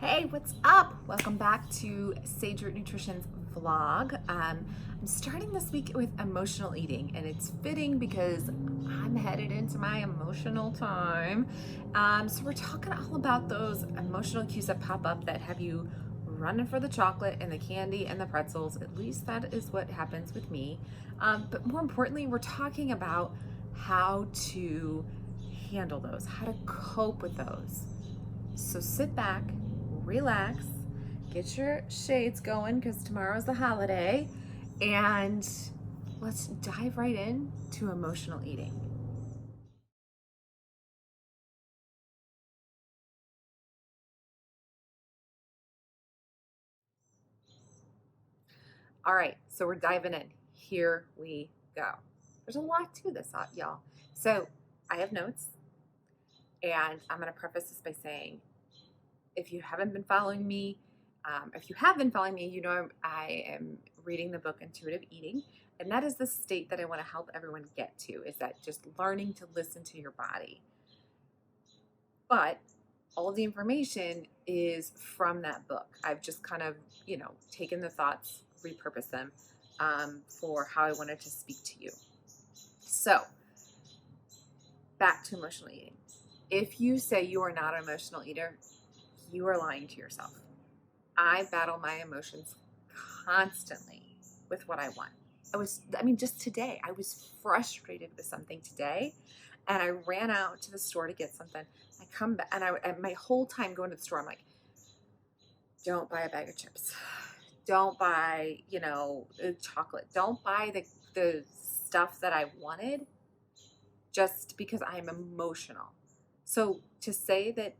Hey, what's up? Welcome back to Sage Root Nutrition's vlog. I'm starting this week with emotional eating, and it's fitting because I'm headed into my emotional time. So we're talking all about those emotional cues that pop up that have you running for the chocolate and the candy and the pretzels. At least that is what happens with me. But more importantly, we're talking about how to handle those, how to cope with those. So sit back, relax, get your shades going because tomorrow's the holiday, and let's dive right in to emotional eating. All right, so we're diving in. Here we go. There's a lot to this, y'all. So I have notes, and I'm going to preface this by saying if you haven't been following me, if you have been following me, you know I am reading the book Intuitive Eating, and that is the state that I want to help everyone get to, is that just learning to listen to your body. But all the information is from that book. I've just kind of, taken the thoughts, repurposed them for how I wanted to speak to you. So back to emotional eating. If you say you are not an emotional eater, you are lying to yourself. I battle my emotions constantly with what I want. Just today, I was frustrated with something today, and I ran out to the store to get something. I come back, and my whole time going to the store, I'm like, don't buy a bag of chips. Don't buy, chocolate. Don't buy the stuff that I wanted just because I'm emotional. So to say that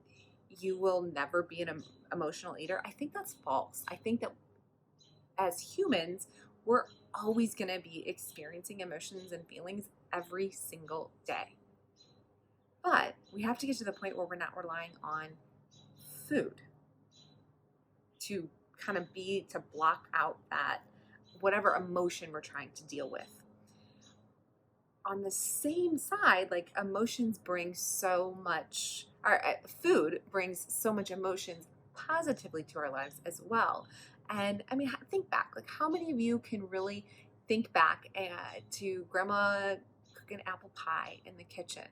you will never be an emotional eater, I think that's false. I think that as humans, we're always going to be experiencing emotions and feelings every single day. But we have to get to the point where we're not relying on food to to block out that whatever emotion we're trying to deal with. On the same side, like emotions bring so much, or food brings so much emotions positively to our lives as well. And think back, like how many of you can really think back to grandma cooking apple pie in the kitchen,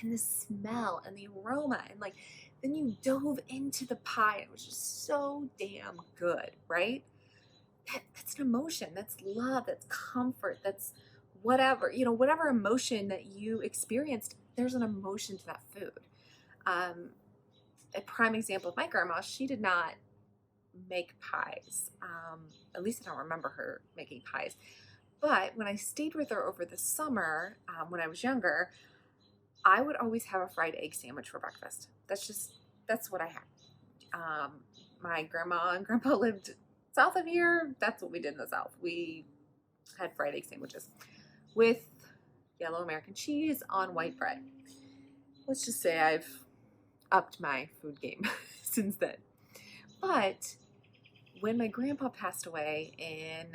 and the smell and the aroma, and like then you dove into the pie. It was just so damn good, right? That's an emotion. That's love. That's comfort. That's whatever emotion that you experienced, there's an emotion to that food. A prime example of my grandma, she did not make pies. At least I don't remember her making pies. But when I stayed with her over the summer, when I was younger, I would always have a fried egg sandwich for breakfast. That's what I had. My grandma and grandpa lived south of here. That's what we did in the South. We had fried egg sandwiches with yellow American cheese on white bread. Let's just say I've upped my food game since then. But when my grandpa passed away in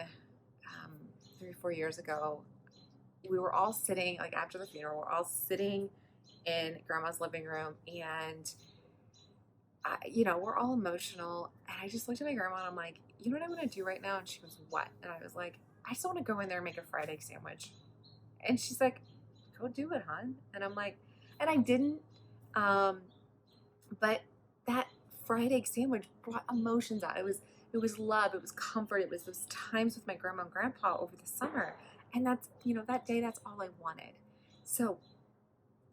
3 or 4 years ago, we were all sitting, like after the funeral, we're all sitting in grandma's living room, and we're all emotional. And I just looked at my grandma and I'm like, you know what I want to do right now? And she goes, what? And I was like, I just want to go in there and make a fried egg sandwich. And she's like, go do it, hon. And I'm like, and I didn't. But that fried egg sandwich brought emotions out. It was love. It was comfort. It was those times with my grandma and grandpa over the summer. And that's, that day, that's all I wanted. So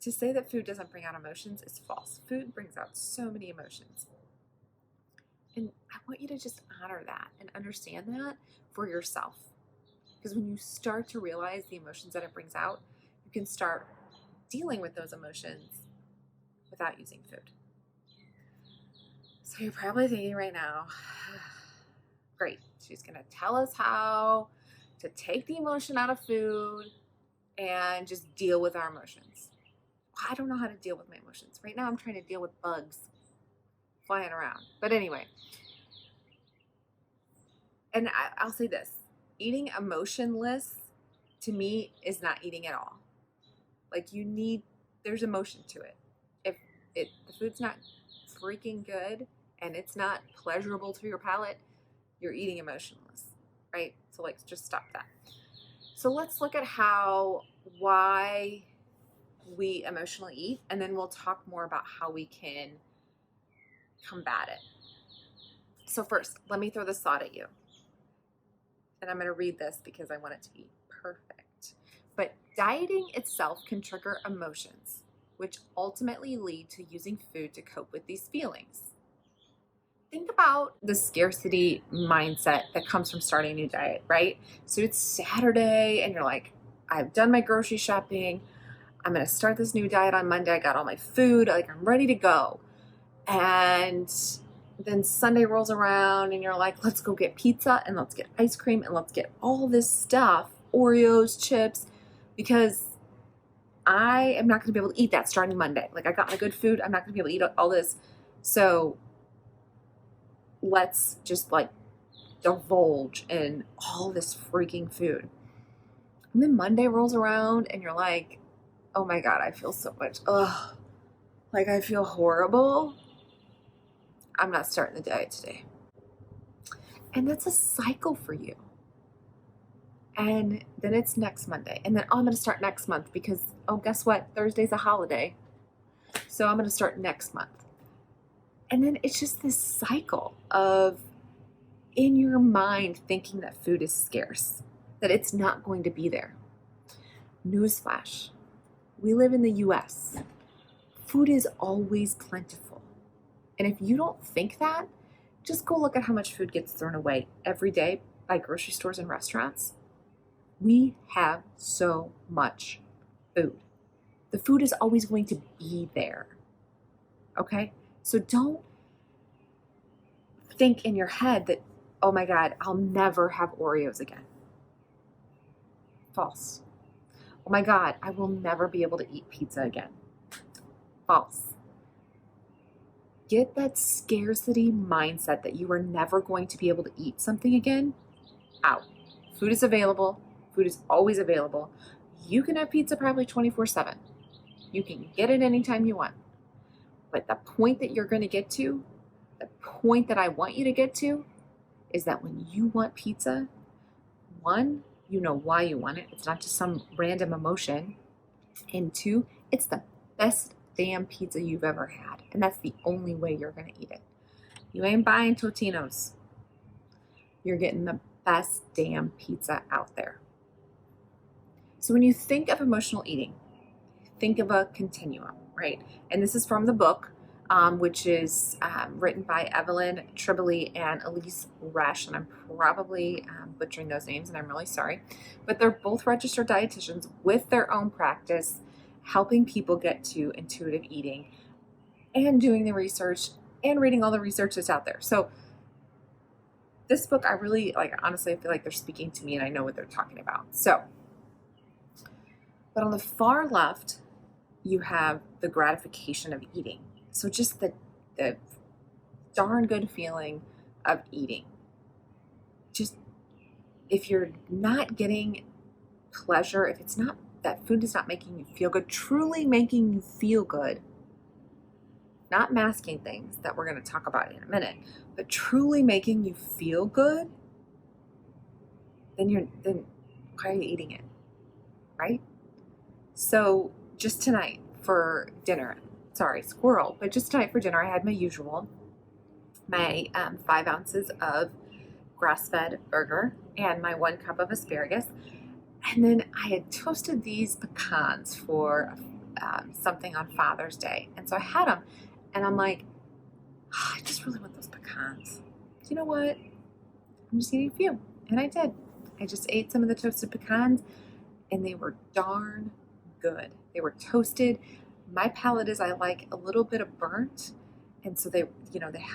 to say that food doesn't bring out emotions is false. Food brings out so many emotions. And I want you to just honor that and understand that for yourself. Because when you start to realize the emotions that it brings out, you can start dealing with those emotions without using food. So you're probably thinking right now, great, she's going to tell us how to take the emotion out of food and just deal with our emotions. I don't know how to deal with my emotions. Right now I'm trying to deal with bugs flying around. But anyway, and I'll say this, eating emotionless to me is not eating at all. Like there's emotion to it. If the food's not freaking good and it's not pleasurable to your palate, you're eating emotionless, right? So like, just stop that. So let's look at why we emotionally eat, and then we'll talk more about how we can combat it. So first, let me throw this thought at you. And I'm going to read this because I want it to be perfect. But dieting itself can trigger emotions, which ultimately lead to using food to cope with these feelings. Think about the scarcity mindset that comes from starting a new diet, right? So it's Saturday and you're like, I've done my grocery shopping. I'm going to start this new diet on Monday. I got all my food. Like, I'm ready to go. And then Sunday rolls around and you're like, let's go get pizza and let's get ice cream and let's get all this stuff, Oreos, chips, because I am not going to be able to eat that starting Monday. Like, I got my good food. I'm not going to be able to eat all this. So let's just like divulge in all this freaking food. And then Monday rolls around and you're like, oh my God, I feel so much, like I feel horrible. I'm not starting the diet today. And that's a cycle for you. And then it's next Monday. And then, I'm going to start next month because, guess what? Thursday's a holiday. So I'm going to start next month. And then it's just this cycle of in your mind thinking that food is scarce, that it's not going to be there. Newsflash. We live in the US. Food is always plentiful. And if you don't think that, just go look at how much food gets thrown away every day by grocery stores and restaurants. We have so much food. The food is always going to be there. Okay? So don't think in your head that, oh my God, I'll never have Oreos again. False. Oh my God, I will never be able to eat pizza again. False. Get that scarcity mindset that you are never going to be able to eat something again out. Food is available. Food is always available. You can have pizza probably 24/7. You can get it anytime you want. But the point that you're going to get to, the point that I want you to get to, is that when you want pizza, one, you know why you want it. It's not just some random emotion. And two, it's the best damn pizza you've ever had. And that's the only way you're going to eat it. You ain't buying Totino's. You're getting the best damn pizza out there. So when you think of emotional eating, think of a continuum, right? And this is from the book, which is written by Evelyn Tribole and Elise Resch, and I'm probably butchering those names, and I'm really sorry. But they're both registered dietitians with their own practice, helping people get to intuitive eating and doing the research and reading all the research that's out there. So this book, I really, honestly, I feel like they're speaking to me and I know what they're talking about. So, but on the far left, you have the gratification of eating. So just the darn good feeling of eating. Just if you're not getting pleasure, if it's not, that food is not making you feel good, truly making you feel good, not masking things that we're going to talk about in a minute, but truly making you feel good, then why are you eating it, right? So just tonight for dinner, squirrel, but just tonight for dinner, I had my 5 ounces of grass-fed burger and my 1 cup of asparagus. And then I had toasted these pecans for something on Father's Day. And so I had them and I'm like, I just really want those pecans. You know what? I'm just eating a few. And I did. I just ate some of the toasted pecans and they were darn good. They were toasted. My palate is, I like a little bit of burnt. And so they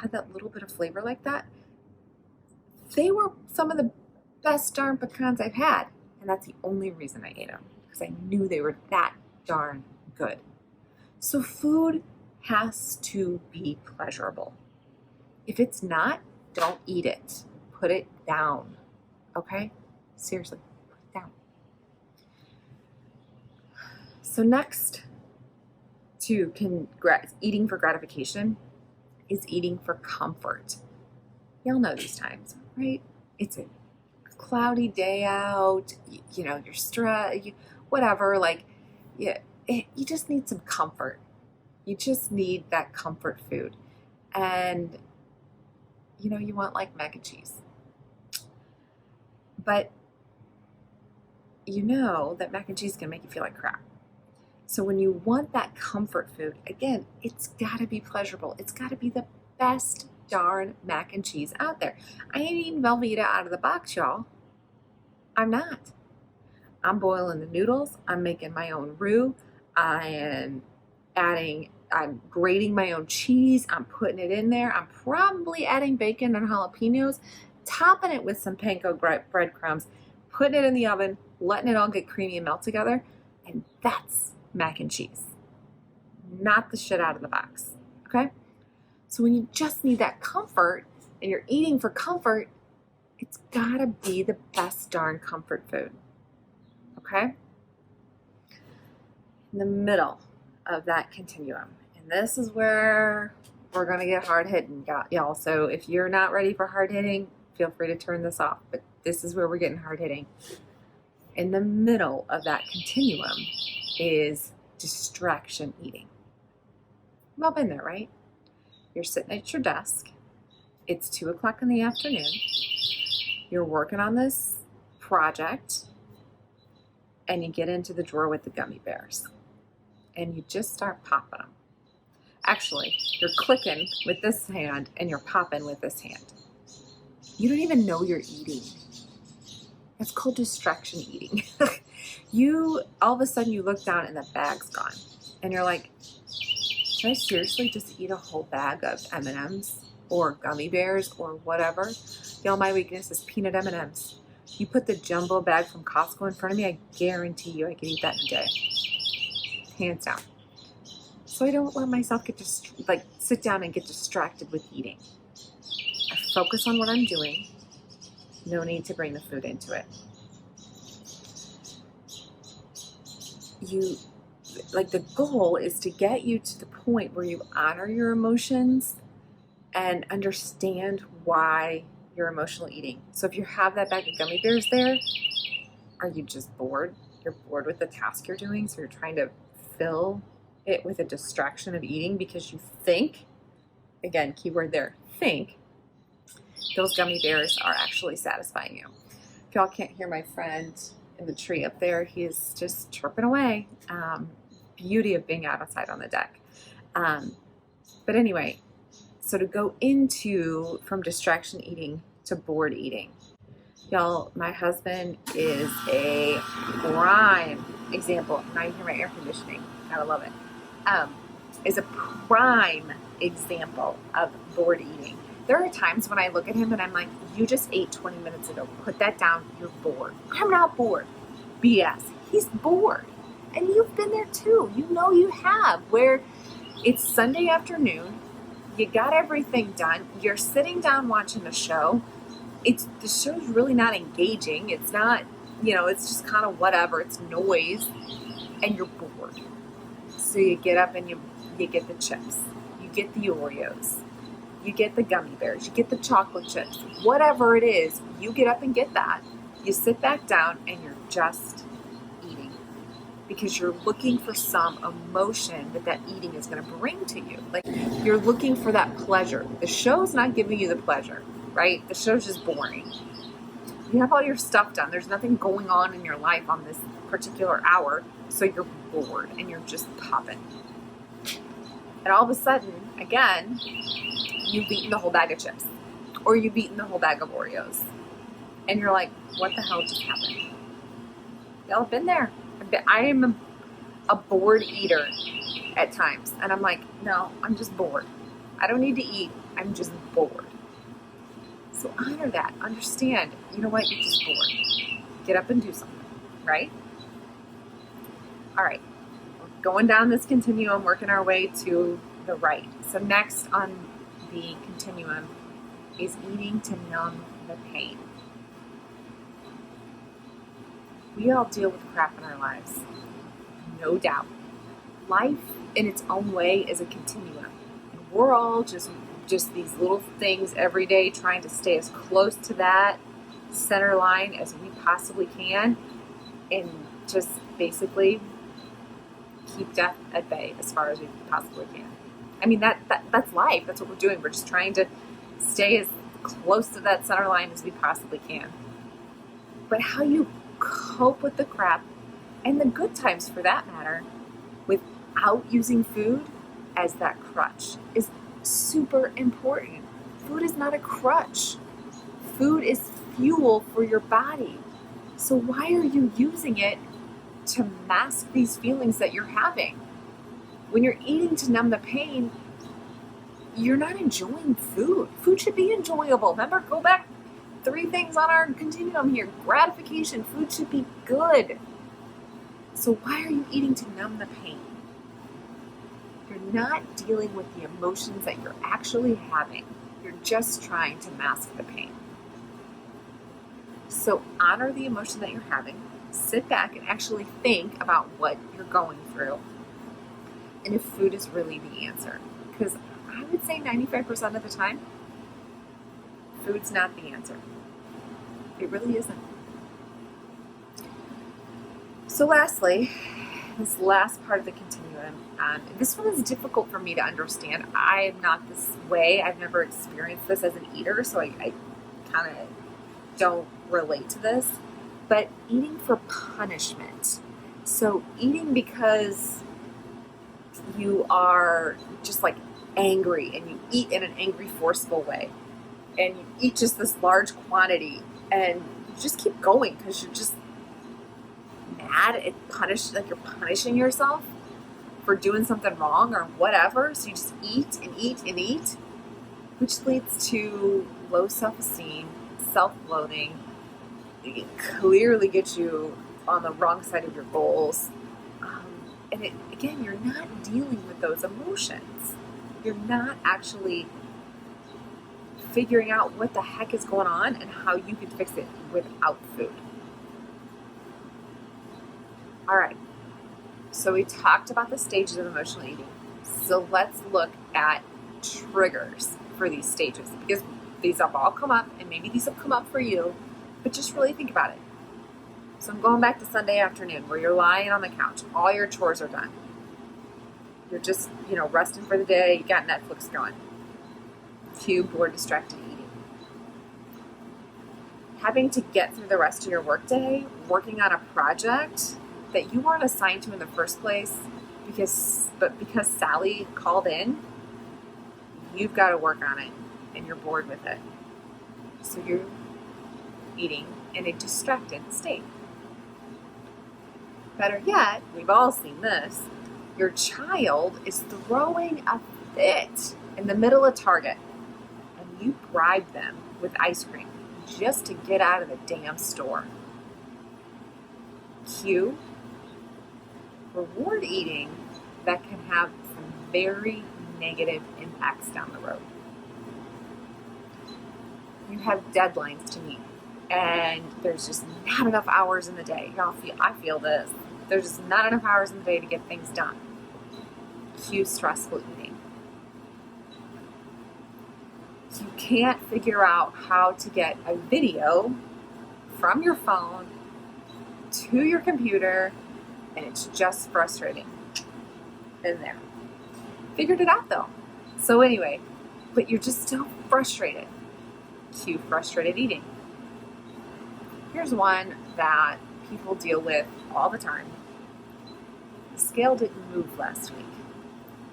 had that little bit of flavor like that. They were some of the best darn pecans I've had. And that's the only reason I ate them, because I knew they were that darn good. So food has to be pleasurable. If it's not, don't eat it. Put it down. Okay? Seriously, put it down. So next to eating for gratification is eating for comfort. Y'all know these times, right? It's a cloudy day out, you're stressed, whatever, like, you just need some comfort. You just need that comfort food. And, you want like mac and cheese. But you know that mac and cheese can make you feel like crap. So when you want that comfort food, again, it's got to be pleasurable. It's got to be the best darn mac and cheese out there. I ain't eating Velveeta out of the box, y'all. I'm not. I'm boiling the noodles. I'm making my own roux. I'm grating my own cheese. I'm putting it in there. I'm probably adding bacon and jalapenos, topping it with some panko breadcrumbs, putting it in the oven, letting it all get creamy and melt together. And that's mac and cheese. Not the shit out of the box. Okay? So when you just need that comfort and you're eating for comfort, it's gotta be the best darn comfort food. Okay? In the middle of that continuum. And this is where we're gonna get hard hitting, y'all. So if you're not ready for hard hitting, feel free to turn this off. But this is where we're getting hard hitting. In the middle of that continuum is distraction eating. We've all been there, right? You're sitting at your desk. It's 2:00 in the afternoon. You're working on this project and you get into the drawer with the gummy bears and you just start popping them. Actually, you're clicking with this hand and you're popping with this hand. You don't even know you're eating. It's called distraction eating. All of a sudden you look down and the bag's gone. And you're like, should I seriously just eat a whole bag of M&Ms or gummy bears or whatever? Y'all, my weakness is peanut M&Ms. You put the jumbo bag from Costco in front of me, I guarantee you I could eat that in a day. Hands down. So I don't let myself sit down and get distracted with eating. I focus on what I'm doing. No need to bring the food into it. The goal is to get you to the point where you honor your emotions and understand why you're emotional eating. So if you have that bag of gummy bears there, are you just bored? You're bored with the task you're doing, so you're trying to fill it with a distraction of eating because you think, again, keyword there, think, those gummy bears are actually satisfying you. If y'all can't hear my friend in the tree up there, he's just chirping away. Beauty of being outside on the deck. But anyway, so to go into from distraction eating to bored eating. Y'all, my husband is a prime example. Now you hear my air conditioning. Gotta love it. Is a prime example of bored eating. There are times when I look at him and I'm like, you just ate 20 minutes ago. Put that down. You're bored. I'm not bored. BS. He's bored. And you've been there too. You have. Where it's Sunday afternoon. You got everything done. You're sitting down watching a show. The show's really not engaging. It's not, it's just kind of whatever. It's noise. And you're bored. So you get up and you get the chips. You get the Oreos. You get the gummy bears, you get the chocolate chips, whatever it is, you get up and get that. You sit back down and you're just eating because you're looking for some emotion that eating is going to bring to you. Like you're looking for that pleasure. The show's not giving you the pleasure, right? The show's just boring. You have all your stuff done. There's nothing going on in your life on this particular hour, so you're bored and you're just popping. And all of a sudden, again, you've eaten the whole bag of chips or you've eaten the whole bag of Oreos and you're like, what the hell just happened? Y'all have been there. I am a bored eater at times and I'm like, no, I'm just bored. I don't need to eat. I'm just bored. So honor that. Understand, you know what? You're just bored. Get up and do something, right? All right. We're going down this continuum, working our way to the right. So next on the continuum is eating to numb the pain. We all deal with crap in our lives, no doubt. Life in its own way is a continuum, and we're all just these little things every day trying to stay as close to that center line as we possibly can and just basically keep death at bay as far as we possibly can. I mean, that's life. That's what we're doing. We're just trying to stay as close to that center line as we possibly can. But how you cope with the crap and the good times for that matter without using food as that crutch is super important. Food is not a crutch. Food is fuel for your body. So why are you using it to mask these feelings that you're having? When you're eating to numb the pain, you're not enjoying food. Food should be enjoyable. Remember, go back 3 things on our continuum here. Gratification, food should be good. So why are you eating to numb the pain? You're not dealing with the emotions that you're actually having. You're just trying to mask the pain. So honor the emotion that you're having. Sit back and actually think about what you're going through. And if food is really the answer. Because I would say 95% of the time, food's not the answer. It really isn't. So lastly, this last part of the continuum, this one is difficult for me to understand. I am not this way. I've never experienced this as an eater, so I kind of don't relate to this. But eating for punishment. So eating because you are just like angry and you eat in an angry, forceful way. And you eat just this large quantity and you just keep going because you're just mad at you're punishing yourself for doing something wrong or whatever. So you just eat and eat and eat, which leads to low self-esteem, self-loathing. It clearly gets you on the wrong side of your goals. And again, you're not dealing with those emotions. You're not actually figuring out what the heck is going on and how you can fix it without food. All right, so we talked about the stages of emotional eating. So let's look at triggers for these stages, because these have all come up, and maybe these have come up for you, but just really think about it. So I'm going back to Sunday afternoon where you're lying on the couch. All your chores are done. You're just, resting for the day. You got Netflix going. Cue bored, distracted eating. Having to get through the rest of your workday, working on a project that you weren't assigned to in the first place, because Sally called in, you've got to work on it, and you're bored with it. So you're eating in a distracted state. Better yet, we've all seen this. Your child is throwing a fit in the middle of Target, and you bribe them with ice cream just to get out of the damn store. Cue reward eating that can have some very negative impacts down the road. You have deadlines to meet, and there's just not enough hours in the day. I feel this. There's just not enough hours in the day to get things done. Cue stressful eating. You can't figure out how to get a video from your phone to your computer, and it's just frustrating. Been there. Figured it out though. So anyway, but you're just still frustrated. Cue frustrated eating. Here's one that people deal with all the time. The scale didn't move last week.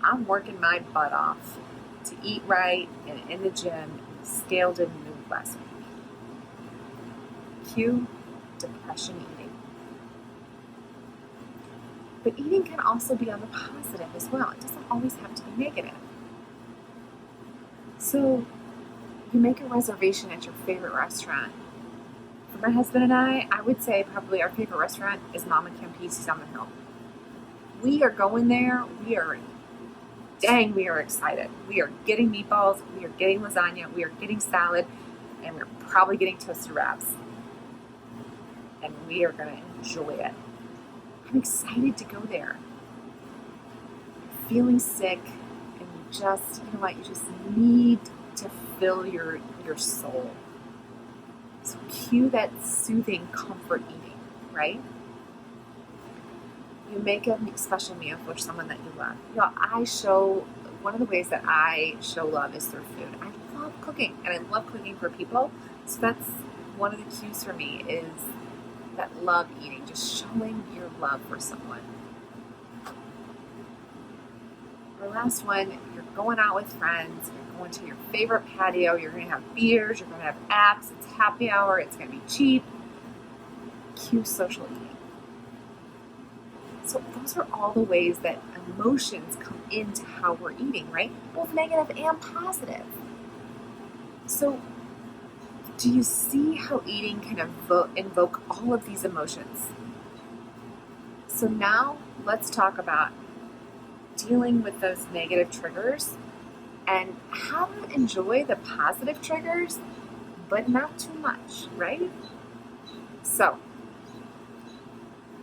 I'm working my butt off to eat right and in the gym, and the scale didn't move last week. Cue depression eating. But eating can also be on the positive as well. It doesn't always have to be negative. So you make a reservation at your favorite restaurant. For my husband and I would say probably our favorite restaurant is Mama Campisi's on the Hill. We are going there. We are excited. We are getting meatballs. We are getting lasagna. We are getting salad. And we're probably getting toasted wraps. And we are going to enjoy it. I'm excited to go there. You're feeling sick and you just, you know what, you just need to fill your soul. So cue that soothing comfort eating, right? You make a special meal for someone that you love. You know, one of the ways that I show love is through food. I love cooking, and I love cooking for people. So that's one of the cues for me, is that love eating, just showing your love for someone. Our last one, you're going out with friends, you're going to your favorite patio, you're going to have beers, you're going to have apps, it's happy hour, it's going to be cheap. Cue social eating. So those are all the ways that emotions come into how we're eating, right? Both negative and positive. So do you see how eating can invoke all of these emotions? So now let's talk about dealing with those negative triggers and how to enjoy the positive triggers, but not too much, right? So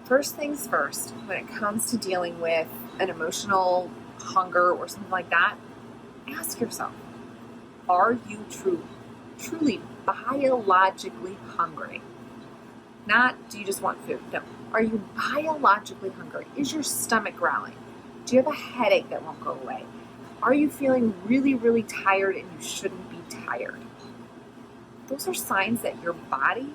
first things first, when it comes to dealing with an emotional hunger or something like that, ask yourself, are you truly biologically hungry? Not, do you just want food? No. Are you biologically hungry? Is your stomach growling? Do you have a headache that won't go away? Are you feeling really, really tired and you shouldn't be tired? Those are signs that your body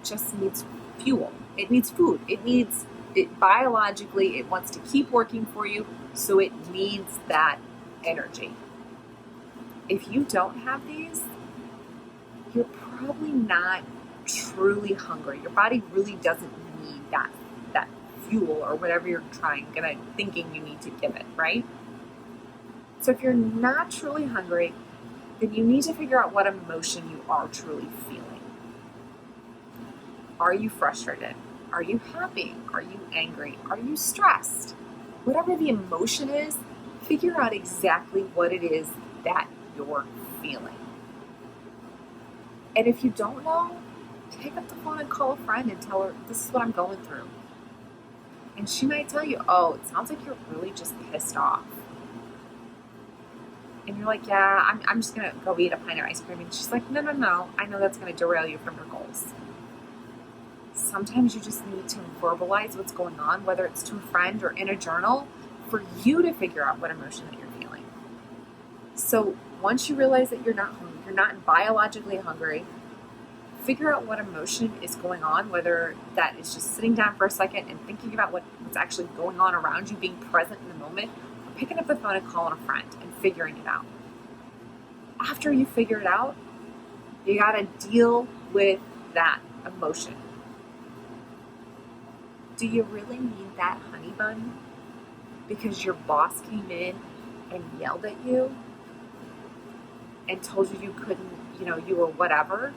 just needs fuel. It needs food. It biologically, it wants to keep working for you, so it needs that energy. If you don't have these, you're probably not truly hungry. Your body really doesn't need that fuel or whatever you're thinking you need to give it, right? So if you're not truly hungry, then you need to figure out what emotion you are truly feeling. Are you frustrated? Are you happy? Are you angry? Are you stressed? Whatever the emotion is, figure out exactly what it is that you're feeling. And if you don't know, pick up the phone and call a friend and tell her, this is what I'm going through. And she might tell you, oh, it sounds like you're really just pissed off. And you're like, yeah, I'm just going to go eat a pint of ice cream. And she's like, no, I know that's going to derail you from your goals. Sometimes you just need to verbalize what's going on, whether it's to a friend or in a journal, for you to figure out what emotion that you're feeling. So once you realize that you're not hungry, you're not biologically hungry, figure out what emotion is going on, whether that is just sitting down for a second and thinking about what's actually going on around you, being present in the moment, or picking up the phone and calling a friend and figuring it out. After you figure it out, you got to deal with that emotion. Do you really need that honey bun because your boss came in and yelled at you and told you you couldn't, you were whatever,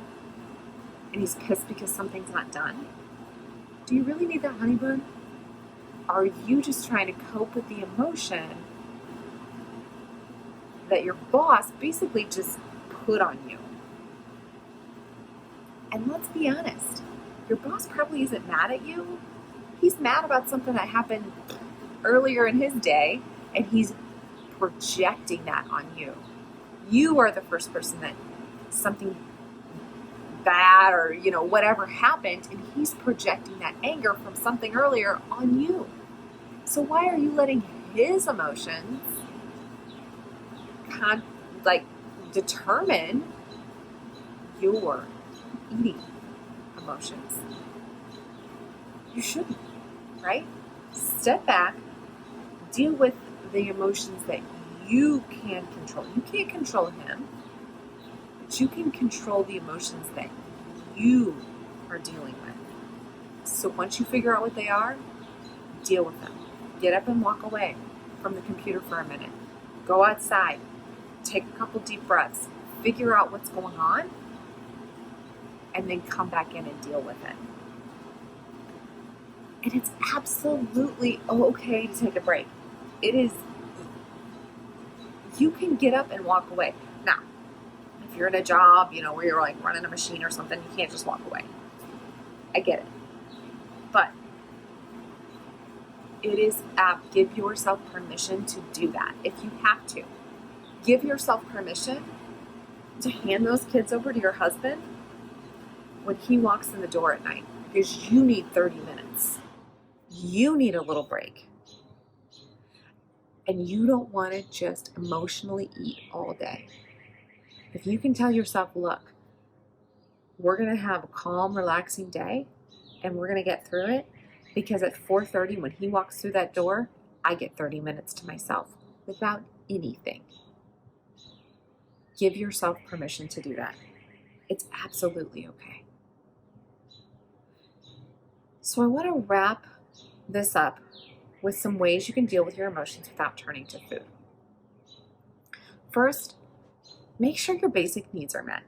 and he's pissed because something's not done? Do you really need that honey bun? Are you just trying to cope with the emotion that your boss basically just put on you? And let's be honest, your boss probably isn't mad at you. He's mad about something that happened earlier in his day, and he's projecting that on you. You are the first person that something bad or, whatever happened, and he's projecting that anger from something earlier on you. So why are you letting his emotions determine your eating emotions? You shouldn't, right? Step back, deal with the emotions that you can control. You can't control him, but you can control the emotions that you are dealing with. So once you figure out what they are, deal with them. Get up and walk away from the computer for a minute. Go outside, take a couple deep breaths, figure out what's going on, and then come back in and deal with it. And it's absolutely okay to take a break. It is, you can get up and walk away. Now, if you're in a job, where you're like running a machine or something, you can't just walk away. I get it. But it is, give yourself permission to do that if you have to. give yourself permission to hand those kids over to your husband when he walks in the door at night, because you need 30 minutes. You need a little break. And you don't want to just emotionally eat all day. If you can tell yourself, look, we're going to have a calm, relaxing day, and we're going to get through it, because at 4:30 when he walks through that door, I get 30 minutes to myself without anything. Give yourself permission to do that. It's absolutely okay. So I want to wrap this up with some ways you can deal with your emotions without turning to food. First, make sure your basic needs are met.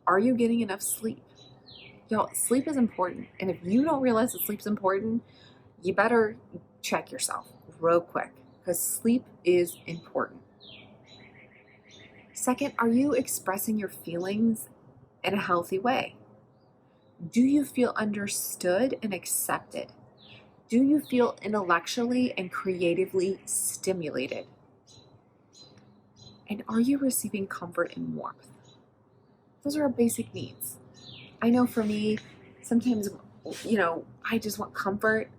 Are you getting enough sleep? Y'all, sleep is important. And if you don't realize that sleep's important, you better check yourself real quick, because sleep is important. Second, are you expressing your feelings in a healthy way? Do you feel understood and accepted? Do you feel intellectually and creatively stimulated? And are you receiving comfort and warmth? Those are our basic needs. I know for me, sometimes, I just want comfort.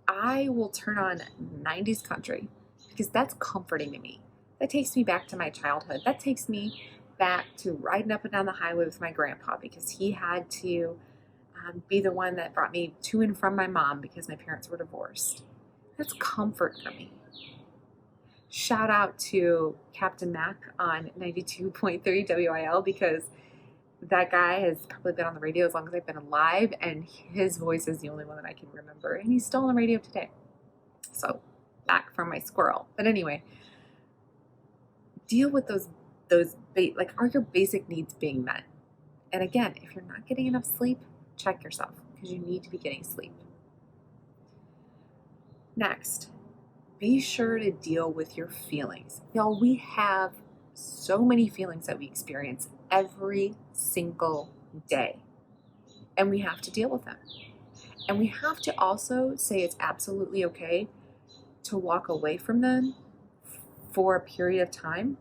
I will turn on 90s country because that's comforting to me. That takes me back to my childhood. That takes me back to riding up and down the highway with my grandpa, because he had to be the one that brought me to and from my mom because my parents were divorced. That's comfort for me. Shout out to Captain Mac on 92.3 WIL, because that guy has probably been on the radio as long as I've been alive, and his voice is the only one that I can remember, and he's still on the radio today. So, back from my squirrel. But anyway, deal with those are your basic needs being met? And again, if you're not getting enough sleep, check yourself, because you need to be getting sleep. Next, be sure to deal with your feelings. Y'all, we have so many feelings that we experience every single day, and we have to deal with them. And we have to also say it's absolutely okay to walk away from them for a period of time,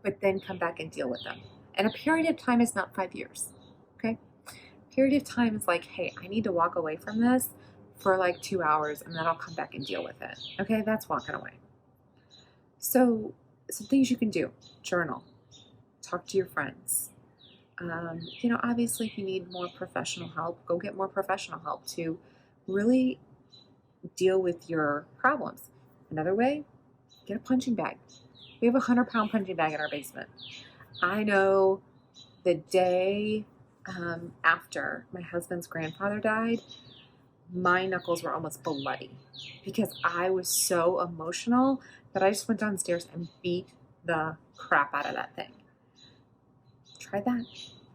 but then come back and deal with them. And a period of time is not 5 years, okay? A period of time is like, hey, I need to walk away from this for like 2 hours, and then I'll come back and deal with it. Okay, that's walking away. So some things you can do: journal, talk to your friends. Obviously, if you need more professional help, go get more professional help to really deal with your problems. Another way, get a punching bag. We have a 100-pound punching bag in our basement. I know the day after my husband's grandfather died, my knuckles were almost bloody because I was so emotional that I just went downstairs and beat the crap out of that thing. Try that.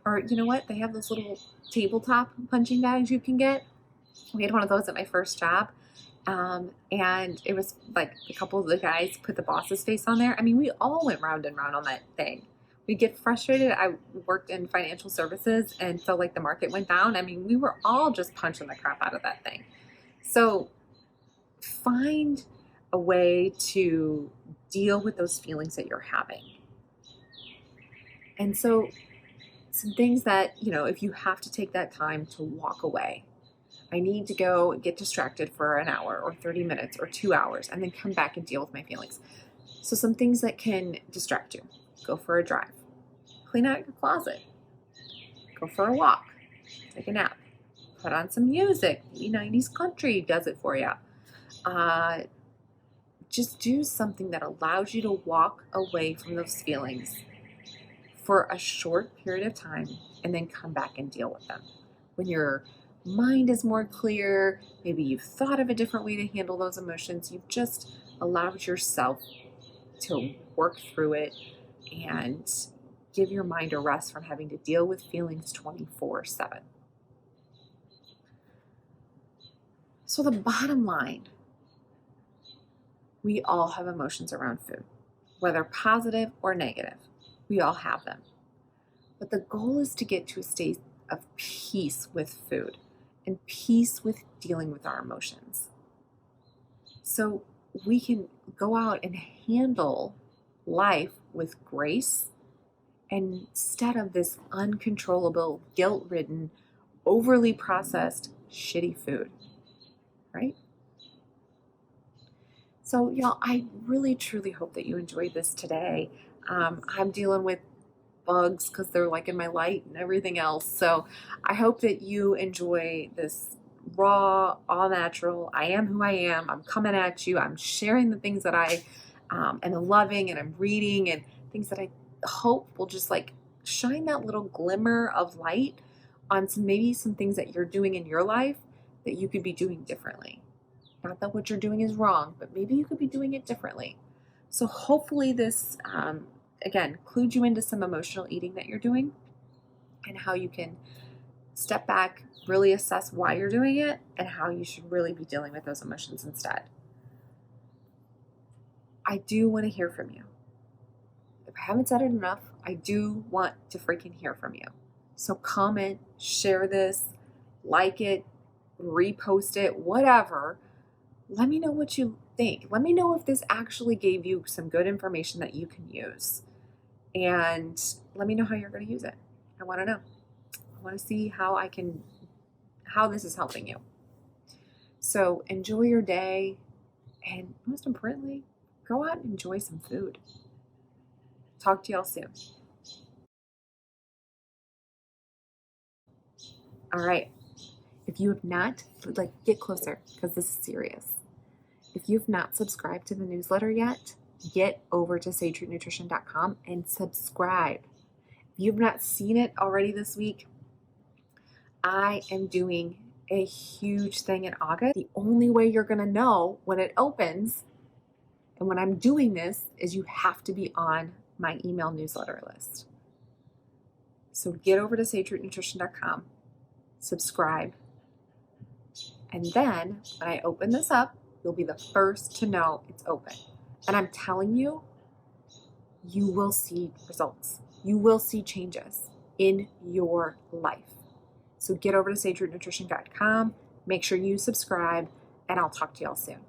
Or you know what? They have those little tabletop punching bags you can get. We had one of those at my first job. And it was like a couple of the guys put the boss's face on there. I mean, we all went round and round on that thing. We get frustrated. I worked in financial services, and so like the market went down. I mean, we were all just punching the crap out of that thing. So find a way to deal with those feelings that you're having. And so some things that, if you have to take that time to walk away, I need to go get distracted for an hour or 30 minutes or 2 hours and then come back and deal with my feelings. So some things that can distract you: go for a drive, clean out your closet, go for a walk, take a nap, put on some music. Maybe 90s country does it for you. Just do something that allows you to walk away from those feelings for a short period of time and then come back and deal with them. When your mind is more clear, maybe you've thought of a different way to handle those emotions, you've just allowed yourself to work through it and give your mind a rest from having to deal with feelings 24/7. So the bottom line, we all have emotions around food, whether positive or negative. We all have them. But the goal is to get to a state of peace with food and peace with dealing with our emotions. So we can go out and handle life with grace instead of this uncontrollable, guilt-ridden, overly processed, shitty food, right? So, y'all, I really truly hope that you enjoyed this today. I'm dealing with bugs because they're like in my light and everything else. So, I hope that you enjoy this raw, all natural. I am who I am. I'm coming at you. I'm sharing the things that I am loving and I'm reading and things that I hope will just like shine that little glimmer of light on maybe some things that you're doing in your life that you could be doing differently. Not that what you're doing is wrong, but maybe you could be doing it differently. So hopefully this, again, clued you into some emotional eating that you're doing and how you can step back, really assess why you're doing it and how you should really be dealing with those emotions instead. I do want to hear from you. If I haven't said it enough, I do want to freaking hear from you. So comment, share this, like it, repost it, whatever. Let me know what you think. Let me know if this actually gave you some good information that you can use. And let me know how you're going to use it. I want to know. I want to see how this is helping you. So enjoy your day. And most importantly, go out and enjoy some food. Talk to y'all soon. All right. If you have not, get closer because this is serious. If you've not subscribed to the newsletter yet, get over to sagerootnutrition.com and subscribe. If you've not seen it already this week, I am doing a huge thing in August. The only way you're going to know when it opens and when I'm doing this is you have to be on my email newsletter list. So get over to sagerootnutrition.com, subscribe, and then when I open this up, you'll be the first to know it's open. And I'm telling you, you will see results. You will see changes in your life. So get over to sagerootnutrition.com, make sure you subscribe, and I'll talk to y'all soon.